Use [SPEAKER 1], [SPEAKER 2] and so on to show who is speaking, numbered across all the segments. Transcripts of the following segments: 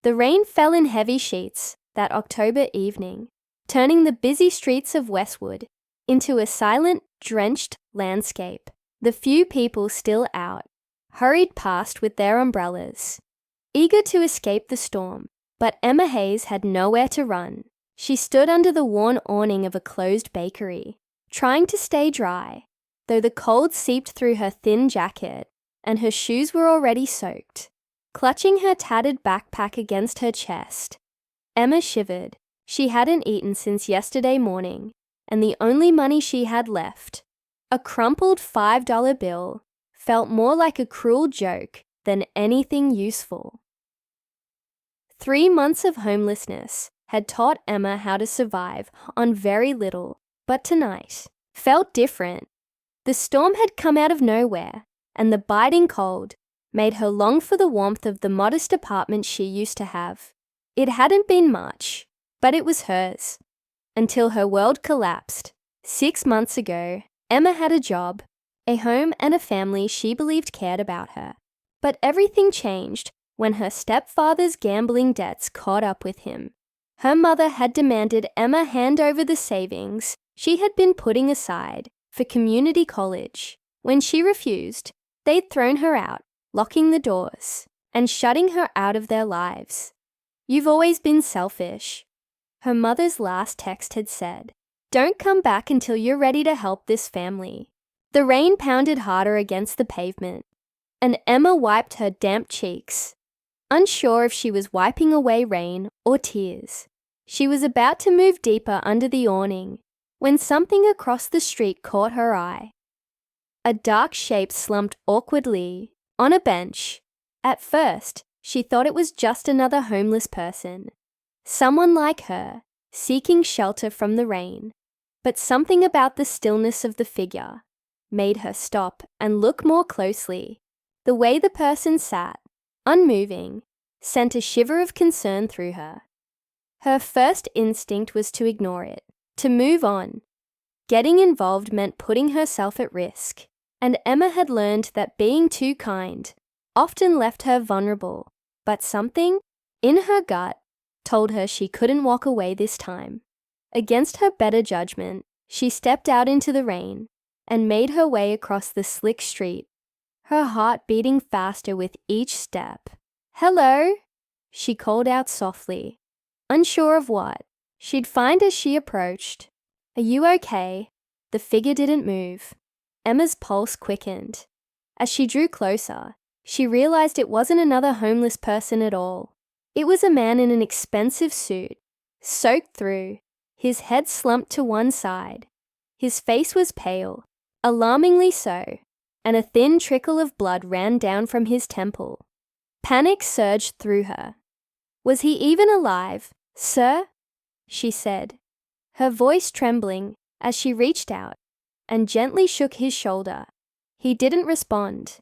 [SPEAKER 1] The rain fell in heavy sheets that October evening, turning the busy streets of Westwood into a silent, drenched landscape. The few people still out hurried past with their umbrellas, eager to escape the storm. But Emma Hayes had nowhere to run. She stood under the worn awning of a closed bakery, trying to stay dry, though the cold seeped through her thin jacket and her shoes were already soaked. Clutching her tattered backpack against her chest, Emma shivered. She hadn't eaten since yesterday morning, and the only money she had left, a crumpled $5 bill, felt more like a cruel joke than anything useful. 3 months of homelessness had taught Emma how to survive on very little, but tonight felt different. The storm had come out of nowhere, and the biting cold made her long for the warmth of the modest apartment she used to have. It hadn't been much, but it was hers. Until her world collapsed. 6 months ago, Emma had a job, a home and a family she believed cared about her. But everything changed when her stepfather's gambling debts caught up with him. Her mother had demanded Emma hand over the savings she had been putting aside for community college. When she refused, they'd thrown her out, locking the doors and shutting her out of their lives. "You've always been selfish," her mother's last text had said. "Don't come back until you're ready to help this family." The rain pounded harder against the pavement, and Emma wiped her damp cheeks, unsure if she was wiping away rain or tears. She was about to move deeper under the awning when something across the street caught her eye. A dark shape slumped awkwardly on a bench. At first, she thought it was just another homeless person, someone like her, seeking shelter from the rain. But something about the stillness of the figure made her stop and look more closely. The way the person sat, unmoving, sent a shiver of concern through her. Her first instinct was to ignore it, to move on. Getting involved meant putting herself at risk, and Emma had learned that being too kind often left her vulnerable. But something in her gut told her she couldn't walk away this time. Against her better judgment, she stepped out into the rain and made her way across the slick street, her heart beating faster with each step. "Hello," she called out softly, unsure of what she'd find as she approached. "Are you okay?" The figure didn't move. Emma's pulse quickened. As she drew closer, she realized it wasn't another homeless person at all. It was a man in an expensive suit, soaked through, his head slumped to one side. His face was pale, alarmingly so, and a thin trickle of blood ran down from his temple. Panic surged through her. "Was he even alive, sir?" she said, her voice trembling as she reached out and gently shook his shoulder. He didn't respond,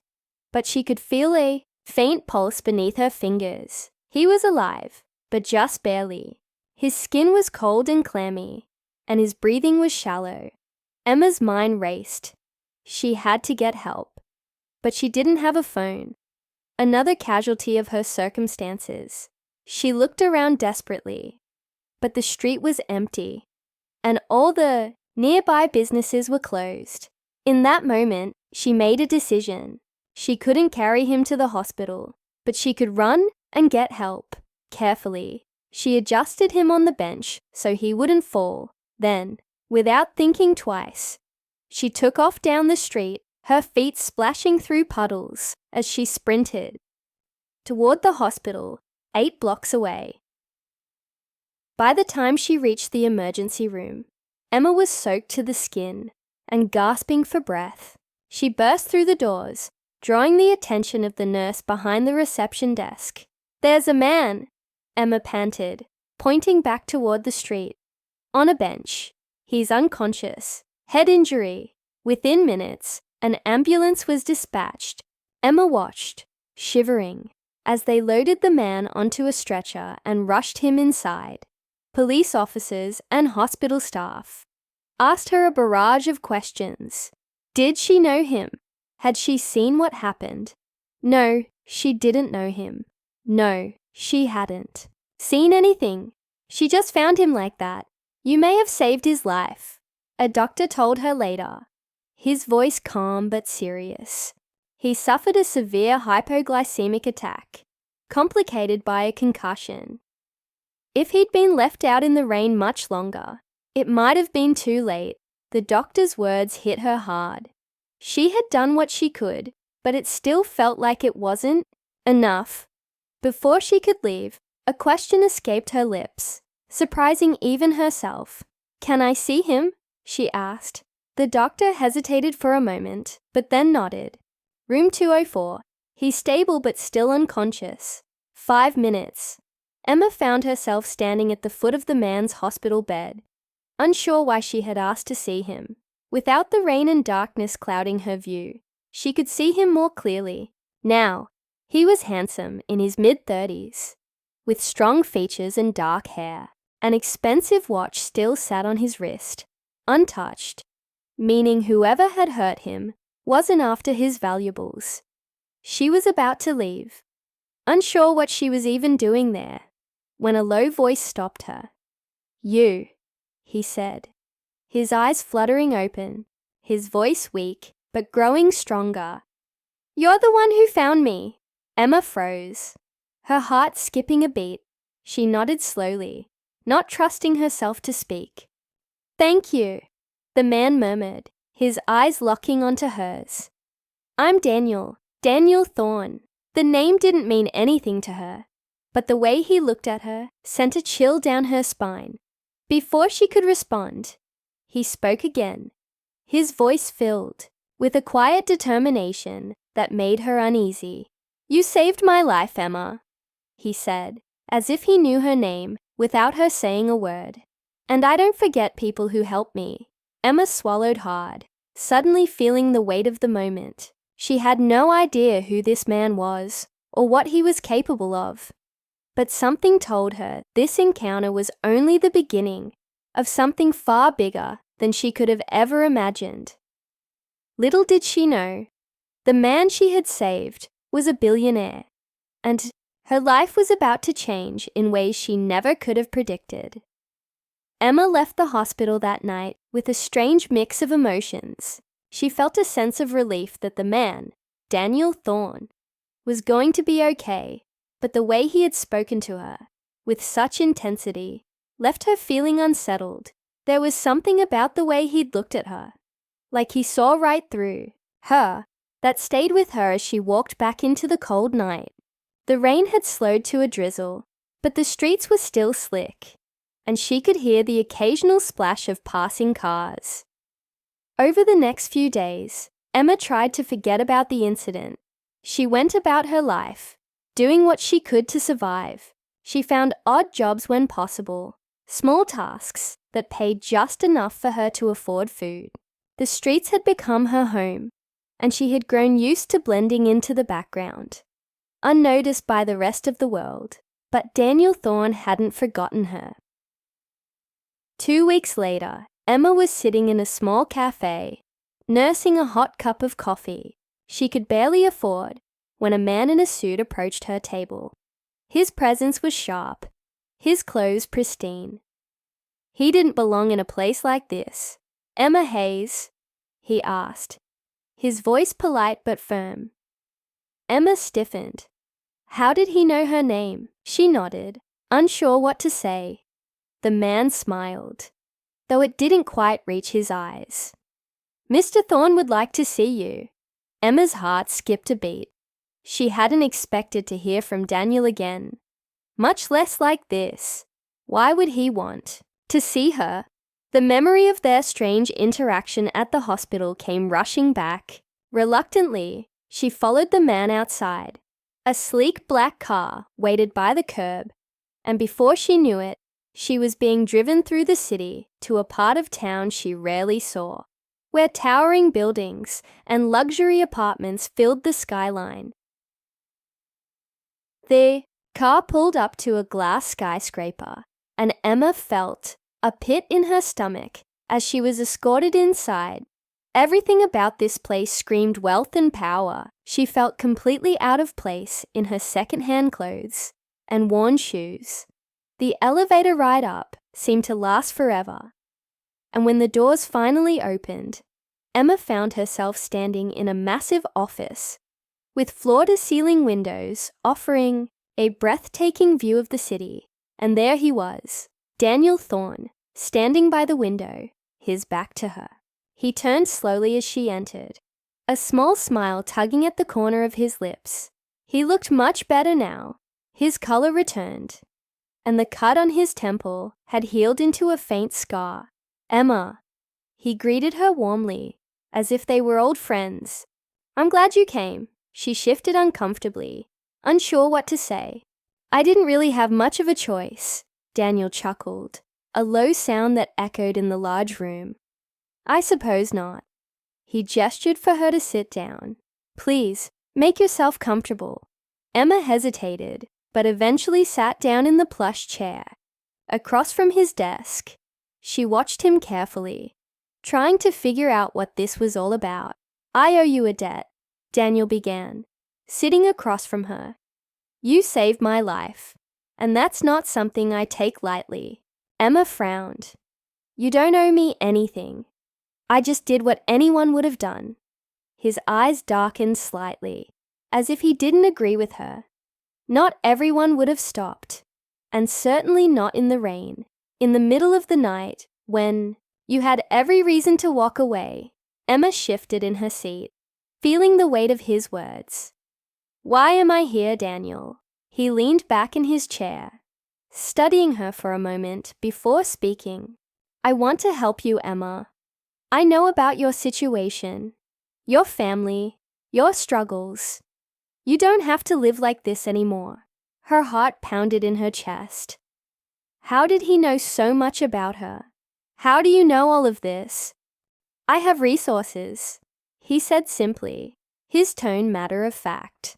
[SPEAKER 1] but she could feel a faint pulse beneath her fingers. He was alive, but just barely. His skin was cold and clammy, and his breathing was shallow. Emma's mind raced. She had to get help, but she didn't have a phone. Another casualty of her circumstances. She looked around desperately, but the street was empty, and all the nearby businesses were closed. In that moment, she made a decision. She couldn't carry him to the hospital, but she could run and get help. Carefully, she adjusted him on the bench so he wouldn't fall. Then, without thinking twice, she took off down the street, her feet splashing through puddles as she sprinted toward the hospital 8 blocks away. By the time she reached the emergency room, Emma was soaked to the skin and gasping for breath. She burst through the doors, drawing the attention of the nurse behind the reception desk. "There's a man," Emma panted, pointing back toward the street. "On a bench. He's unconscious. Head injury." Within minutes, an ambulance was dispatched. Emma watched, shivering, as they loaded the man onto a stretcher and rushed him inside. Police officers and hospital staff asked her a barrage of questions. Did she know him? Had she seen what happened? No, she didn't know him. No, She hadn't seen anything. She just found him like that. You may have saved his life, a doctor told her later, his voice calm but serious. He suffered a severe hypoglycemic attack, complicated by a concussion. If he'd been left out in the rain much longer, it might have been too late. The doctor's words hit her hard. She had done what she could, but it still felt like it wasn't enough. Before she could leave, a question escaped her lips, surprising even herself. "Can I see him?" she asked. The doctor hesitated for a moment, but then nodded. Room 204. He's stable but still unconscious. 5 minutes. Emma found herself standing at the foot of the man's hospital bed, unsure why she had asked to see him. Without the rain and darkness clouding her view, she could see him more clearly. Now, he was handsome, in his mid-30s, with strong features and dark hair. An expensive watch still sat on his wrist, untouched, meaning whoever had hurt him wasn't after his valuables. She was about to leave, unsure what she was even doing there, when a low voice stopped her. "You," he said, his eyes fluttering open, his voice weak but growing stronger. "You're the one who found me." Emma froze, her heart skipping a beat. She nodded slowly, not trusting herself to speak. "Thank you," the man murmured, his eyes locking onto hers. "I'm Daniel Thorne." The name didn't mean anything to her, but the way he looked at her sent a chill down her spine. Before she could respond, he spoke again, his voice filled with a quiet determination that made her uneasy. "You saved my life, Emma," he said, as if he knew her name without her saying a word. "And I don't forget people who help me." Emma swallowed hard, suddenly feeling the weight of the moment. She had no idea who this man was or what he was capable of. But something told her this encounter was only the beginning of something far bigger than she could have ever imagined. Little did she know, the man she had saved was a billionaire, and her life was about to change in ways she never could have predicted. Emma left the hospital that night with a strange mix of emotions. She felt a sense of relief that the man, Daniel Thorne, was going to be okay, but the way he had spoken to her, with such intensity, left her feeling unsettled. There was something about the way he'd looked at her, like he saw right through her, that stayed with her as she walked back into the cold night. The rain had slowed to a drizzle, but the streets were still slick, and she could hear the occasional splash of passing cars. Over the next few days, Emma tried to forget about the incident. She went about her life, doing what she could to survive. She found odd jobs when possible, small tasks that paid just enough for her to afford food. The streets had become her home, and she had grown used to blending into the background, unnoticed by the rest of the world. But Daniel Thorne hadn't forgotten her. 2 weeks later, Emma was sitting in a small cafe, nursing a hot cup of coffee she could barely afford when a man in a suit approached her table. His presence was sharp, his clothes pristine. He didn't belong in a place like this. "Emma Hayes?" he asked, his voice polite but firm. Emma stiffened. How did he know her name? She nodded, unsure what to say. The man smiled, though it didn't quite reach his eyes. "Mr. Thorne would like to see you." Emma's heart skipped a beat. She hadn't expected to hear from Daniel again, much less like this. Why would he want to see her? The memory of their strange interaction at the hospital came rushing back. Reluctantly, she followed the man outside. A sleek black car waited by the curb, and before she knew it, she was being driven through the city to a part of town she rarely saw, where towering buildings and luxury apartments filled the skyline. The car pulled up to a glass skyscraper, and Emma felt a pit in her stomach as she was escorted inside. Everything about this place screamed wealth and power. She felt completely out of place in her second-hand clothes, and worn shoes. The elevator ride up seemed to last forever, and when the doors finally opened, Emma found herself standing in a massive office with floor-to-ceiling windows offering a breathtaking view of the city. And there he was, Daniel Thorne, standing by the window, his back to her. He turned slowly as she entered, a small smile tugging at the corner of his lips. He looked much better now. His color returned, and the cut on his temple had healed into a faint scar. "Emma," he greeted her warmly, as if they were old friends. "I'm glad you came." She shifted uncomfortably, unsure what to say. "I didn't really have much of a choice," Daniel chuckled, a low sound that echoed in the large room. "I suppose not." He gestured for her to sit down. "Please, make yourself comfortable." Emma hesitated, but eventually sat down in the plush chair, across from his desk. She watched him carefully, trying to figure out what this was all about. "I owe you a debt," Daniel began, sitting across from her. "You saved my life, and that's not something I take lightly." Emma frowned. "You don't owe me anything. I just did what anyone would have done." His eyes darkened slightly, as if he didn't agree with her. Not everyone would have stopped, and certainly not in the rain, in the middle of the night, when you had every reason to walk away. Emma shifted in her seat, feeling the weight of his words. "Why am I here, Daniel?" He leaned back in his chair, studying her for a moment before speaking. "I want to help you, Emma. I know about your situation, your family, your struggles. You don't have to live like this anymore." Her heart pounded in her chest. How did he know so much about her? "How do you know all of this?" "I have resources," he said simply, his tone matter of fact.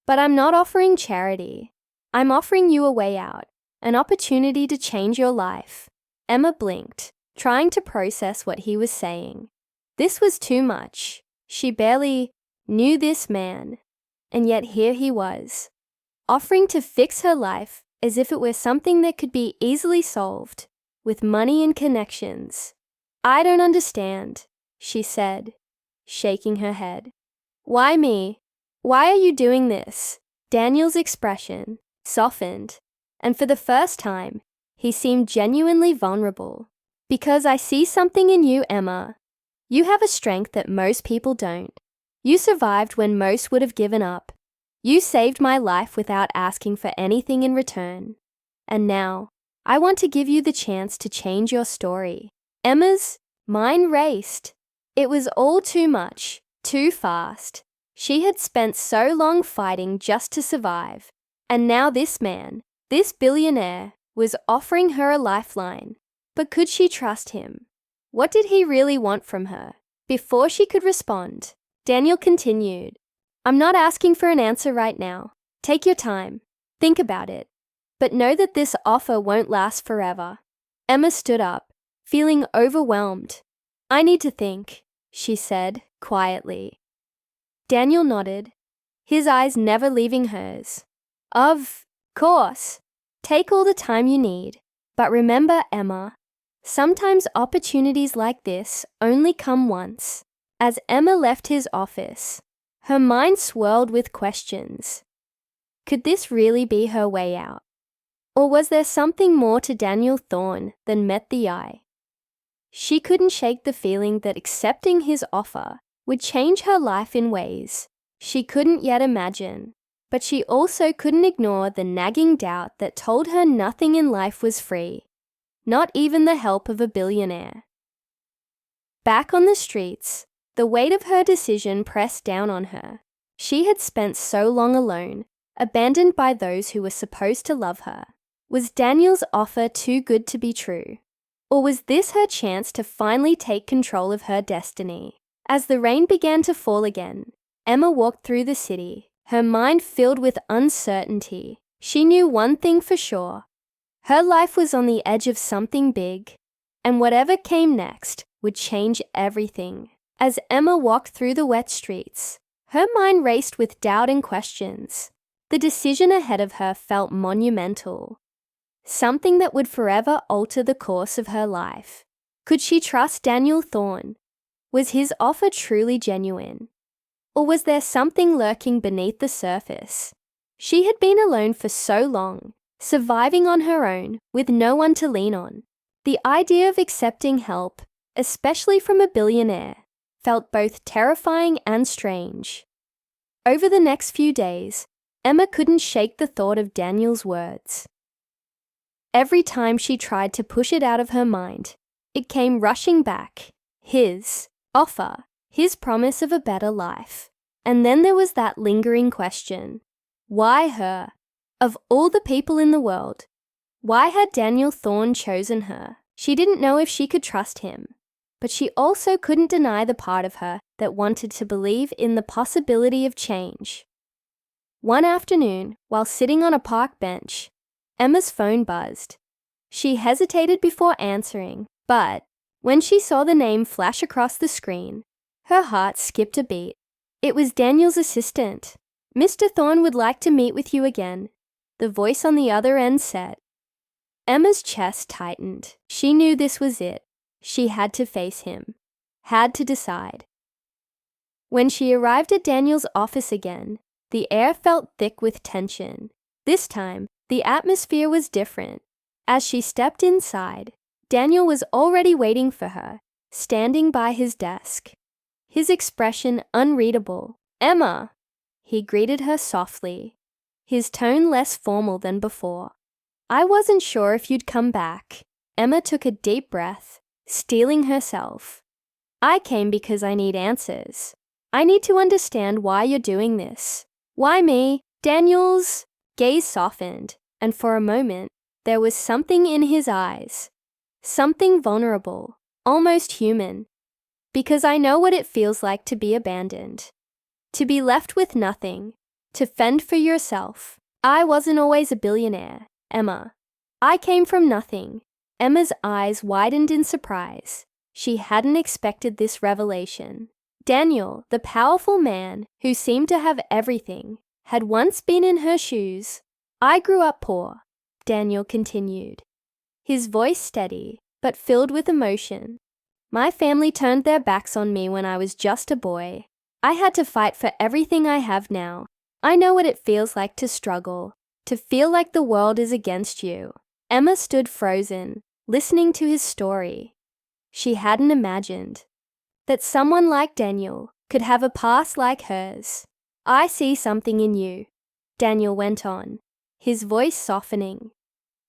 [SPEAKER 1] "But I'm not offering charity. I'm offering you a way out, an opportunity to change your life." Emma blinked, trying to process what he was saying. This was too much. She barely knew this man, and yet here he was, offering to fix her life as if it were something that could be easily solved with money and connections. "I don't understand," she said, shaking her head. "Why me? Why are you doing this?" Daniel's expression softened, and for the first time, he seemed genuinely vulnerable. "Because I see something in you, Emma. You have a strength that most people don't. You survived when most would have given up. You saved my life without asking for anything in return. And now, I want to give you the chance to change your story." Emma's mind raced. It was all too much, too fast. She had spent so long fighting just to survive, and now this man, this billionaire, was offering her a lifeline. But could she trust him? What did he really want from her? Before she could respond, Daniel continued, "I'm not asking for an answer right now. Take your time. Think about it. But know that this offer won't last forever." Emma stood up, feeling overwhelmed. "I need to think," she said quietly. Daniel nodded, his eyes never leaving hers. "Of course. Take all the time you need. But remember, Emma, sometimes opportunities like this only come once." As Emma left his office, her mind swirled with questions. Could this really be her way out? Or was there something more to Daniel Thorne than met the eye? She couldn't shake the feeling that accepting his offer would change her life in ways she couldn't yet imagine. But she also couldn't ignore the nagging doubt that told her nothing in life was free, not even the help of a billionaire. Back on the streets, the weight of her decision pressed down on her. She had spent so long alone, abandoned by those who were supposed to love her. Was Daniel's offer too good to be true? Or was this her chance to finally take control of her destiny? As the rain began to fall again, Emma walked through the city, her mind filled with uncertainty. She knew one thing for sure. Her life was on the edge of something big, and whatever came next would change everything. As Emma walked through the wet streets, her mind raced with doubt and questions. The decision ahead of her felt monumental, something that would forever alter the course of her life. Could she trust Daniel Thorne? Was his offer truly genuine? Or was there something lurking beneath the surface? She had been alone for so long, surviving on her own with no one to lean on. The idea of accepting help, especially from a billionaire, felt both terrifying and strange. Over the next few days, Emma couldn't shake the thought of Daniel's words. Every time she tried to push it out of her mind, it came rushing back. His offer, his promise of a better life. And then there was that lingering question. Why her? Of all the people in the world, why had Daniel Thorne chosen her? She didn't know if she could trust him, but she also couldn't deny the part of her that wanted to believe in the possibility of change. One afternoon, while sitting on a park bench, Emma's phone buzzed. She hesitated before answering, but when she saw the name flash across the screen, her heart skipped a beat. It was Daniel's assistant. "Mr. Thorne would like to meet with you again," the voice on the other end said. Emma's chest tightened. She knew this was it. She had to face him, had to decide. When she arrived at Daniel's office again, the air felt thick with tension. This time, the atmosphere was different. As she stepped inside, Daniel was already waiting for her, standing by his desk. His expression unreadable. "Emma!" He greeted her softly, his tone less formal than before. "I wasn't sure if you'd come back." Emma took a deep breath, steeling herself. "I came because I need answers. I need to understand why you're doing this. Why me?" Daniel's gaze softened, and for a moment, there was something in his eyes. Something vulnerable, almost human. "Because I know what it feels like to be abandoned. To be left with nothing. To fend for yourself. I wasn't always a billionaire, Emma. I came from nothing." Emma's eyes widened in surprise. She hadn't expected this revelation. Daniel, the powerful man who seemed to have everything, had once been in her shoes. "I grew up poor," Daniel continued, his voice steady but filled with emotion. "My family turned their backs on me when I was just a boy. I had to fight for everything I have now. I know what it feels like to struggle, to feel like the world is against you." Emma stood frozen, listening to his story. She hadn't imagined that someone like Daniel could have a past like hers. "I see something in you," Daniel went on, his voice softening.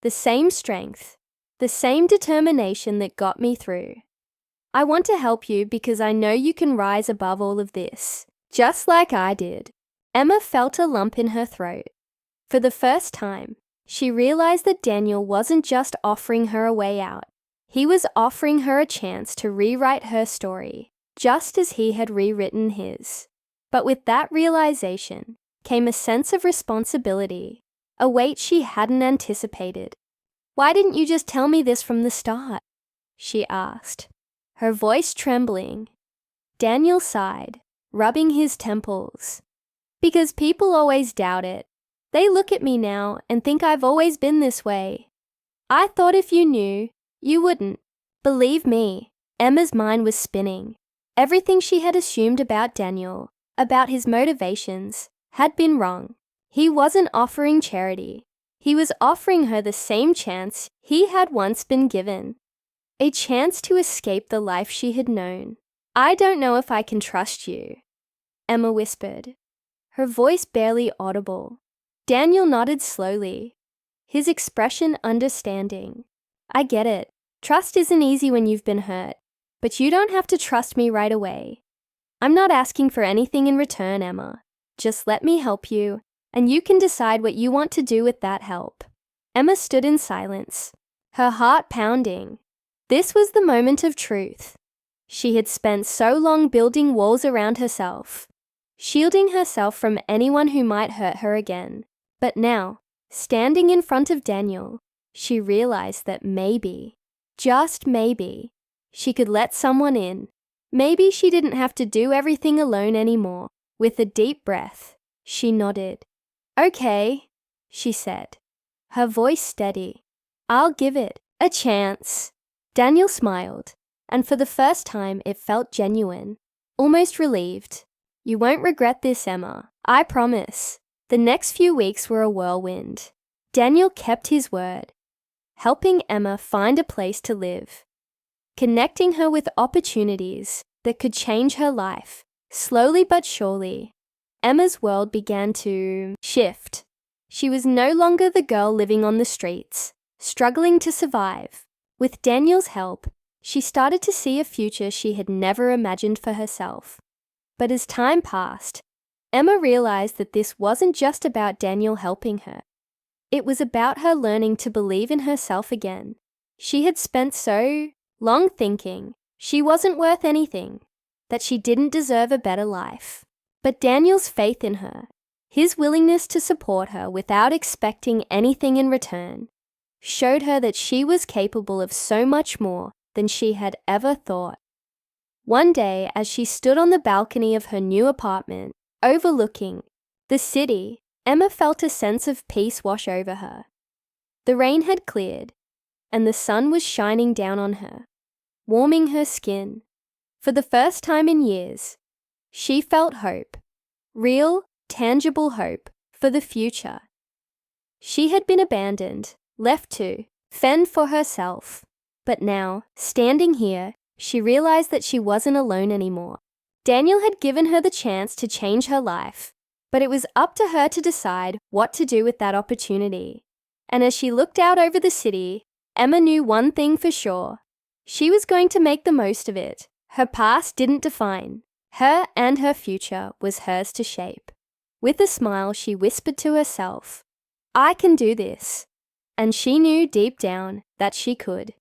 [SPEAKER 1] "The same strength, the same determination that got me through. I want to help you because I know you can rise above all of this, just like I did." Emma felt a lump in her throat. For the first time, she realized that Daniel wasn't just offering her a way out. He was offering her a chance to rewrite her story, just as he had rewritten his. But with that realization came a sense of responsibility, a weight she hadn't anticipated. "Why didn't you just tell me this from the start?" she asked, her voice trembling. Daniel sighed, rubbing his temples. "Because people always doubt it. They look at me now and think I've always been this way. I thought if you knew, you wouldn't." Believe me, Emma's mind was spinning. Everything she had assumed about Daniel, about his motivations, had been wrong. He wasn't offering charity. He was offering her the same chance he had once been given. A chance to escape the life she had known. "I don't know if I can trust you," Emma whispered, her voice barely audible. Daniel nodded slowly, his expression understanding. "I get it. Trust isn't easy when you've been hurt, but you don't have to trust me right away. I'm not asking for anything in return, Emma. Just let me help you, and you can decide what you want to do with that help." Emma stood in silence, her heart pounding. This was the moment of truth. She had spent so long building walls around herself, shielding herself from anyone who might hurt her again. But now, standing in front of Daniel, she realized that maybe, just maybe, she could let someone in. Maybe she didn't have to do everything alone anymore. With a deep breath, she nodded. Okay, she said, her voice steady. I'll give it a chance. Daniel smiled, and for the first time it felt genuine, almost relieved. You won't regret this, Emma. I promise. The next few weeks were a whirlwind. Daniel kept his word, helping Emma find a place to live, connecting her with opportunities that could change her life. Slowly but surely, Emma's world began to shift. She was no longer the girl living on the streets, struggling to survive. With Daniel's help, she started to see a future she had never imagined for herself. But as time passed, Emma realized that this wasn't just about Daniel helping her. It was about her learning to believe in herself again. She had spent so long thinking she wasn't worth anything, that she didn't deserve a better life. But Daniel's faith in her, his willingness to support her without expecting anything in return, showed her that she was capable of so much more than she had ever thought. One day, as she stood on the balcony of her new apartment, overlooking the city, Emma felt a sense of peace wash over her. The rain had cleared, and the sun was shining down on her, warming her skin. For the first time in years, she felt hope, real, tangible hope for the future. She had been abandoned, left to fend for herself. But now, standing here, she realized that she wasn't alone anymore. Daniel had given her the chance to change her life, but it was up to her to decide what to do with that opportunity. And as she looked out over the city, Emma knew one thing for sure. She was going to make the most of it. Her past didn't define her, and her future was hers to shape. With a smile, she whispered to herself, I can do this. And she knew deep down that she could.